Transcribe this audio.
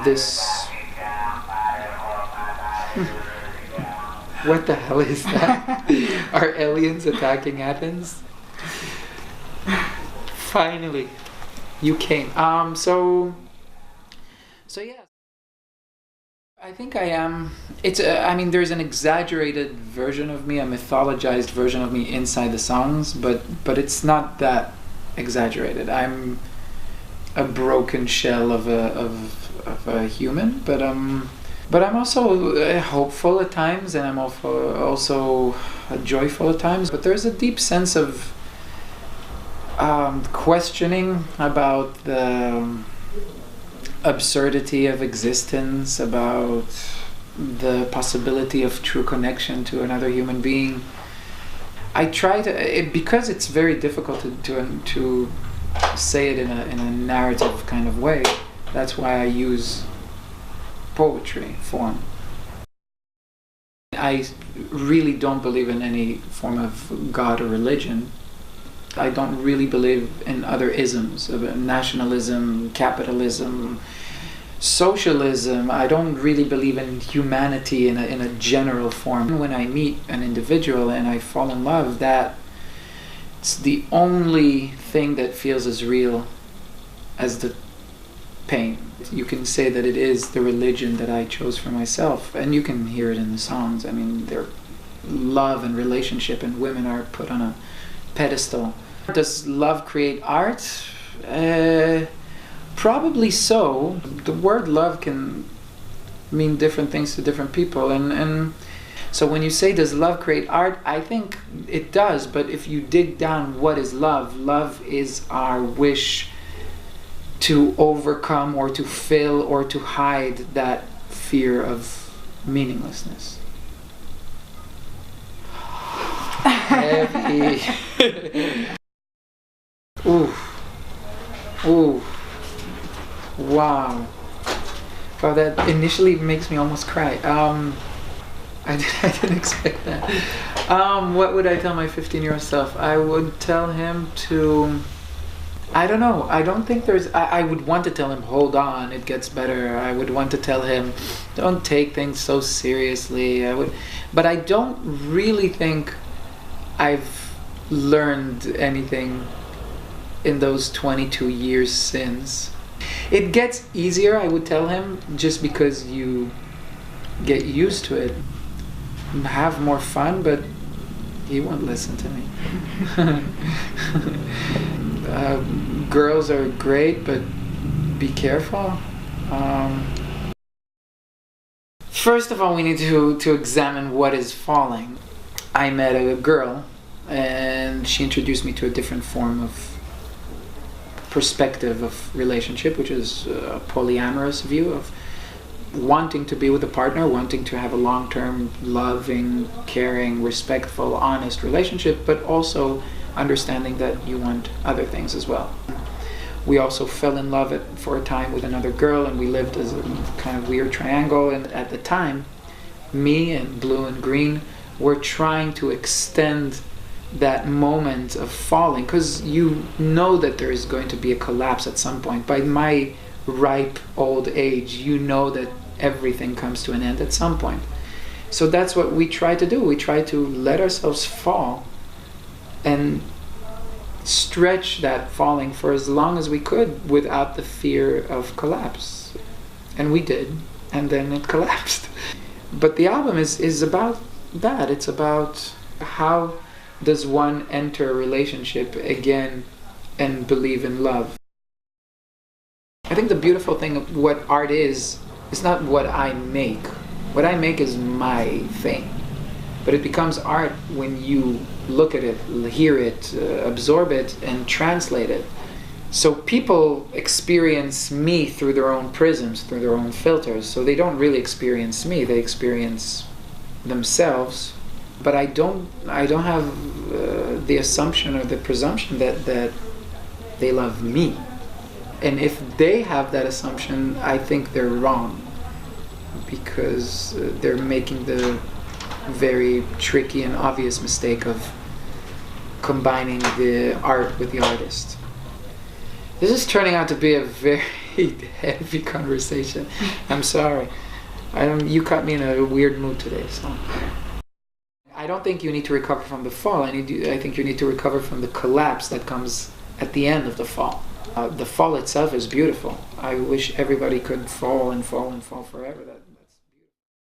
this... What the hell is that? Are aliens attacking Athens? Finally, you came. So yeah. I think I am. It's. I mean, there's an exaggerated version of me, a mythologized version of me inside the songs, but it's not that exaggerated. I'm a broken shell of a human, but I'm also hopeful at times, and I'm also joyful at times. But there's a deep sense of questioning about the absurdity of existence, about the possibility of true connection to another human being. I try to, because it's very difficult to say it in a narrative kind of way. That's why I use poetry form. I really don't believe in any form of God or religion. I don't really believe in other isms, of nationalism, capitalism, socialism. I don't really believe in humanity in a general form. When I meet an individual and I fall in love, it's the only thing that feels as real as the pain. You can say that it is the religion that I chose for myself, and you can hear it in the songs. I mean, their love and relationship and women are put on a pedestal. Does love create art? Probably so. The word love can mean different things to different people, and so when you say does love create art, I think it does. But if you dig down, what is love? Love is our wish to overcome or to fill or to hide that fear of meaninglessness. Heavy. Ooh. Ooh. Wow. Wow, that initially makes me almost cry. I didn't expect that. What would I tell my 15-year-old self? I would tell him to... I don't know. I don't think there's... I would want to tell him, hold on, it gets better. I would want to tell him, don't take things so seriously. But I don't really think I've learned anything in those 22 years since. It gets easier, I would tell him, just because you get used to it. Have more fun, but he won't listen to me. Girls are great, but be careful. First of all, we need to examine what is falling. I met a girl, and she introduced me to a different form of perspective of relationship, which is a polyamorous view of wanting to be with a partner, wanting to have a long-term, loving, caring, respectful, honest relationship, but also understanding that you want other things as well. We also fell in love for a time with another girl, and we lived as a kind of weird triangle, and at the time, me and Blue and Green were trying to extend that moment of falling, because you know that there is going to be a collapse at some point. By my ripe old age, you know that everything comes to an end at some point. So that's what we try to do. We try to let ourselves fall and stretch that falling for as long as we could without the fear of collapse. And we did, and then it collapsed. But the album is about that. It's about how does one enter a relationship again and believe in love. I think the beautiful thing of what art is not what I make. What I make is my thing. But it becomes art when you look at it, hear it, absorb it, and translate it. So people experience me through their own prisms, through their own filters. So they don't really experience me, they experience themselves. But I don't have the assumption or the presumption that they love me. And if they have that assumption, I think they're wrong, because they're making the very tricky and obvious mistake of combining the art with the artist. This is turning out to be a very heavy conversation. I'm sorry. You caught me in a weird mood today, so. I don't think you need to recover from the fall. I think you need to recover from the collapse that comes at the end of the fall. The fall itself is beautiful. I wish everybody could fall and fall and fall forever.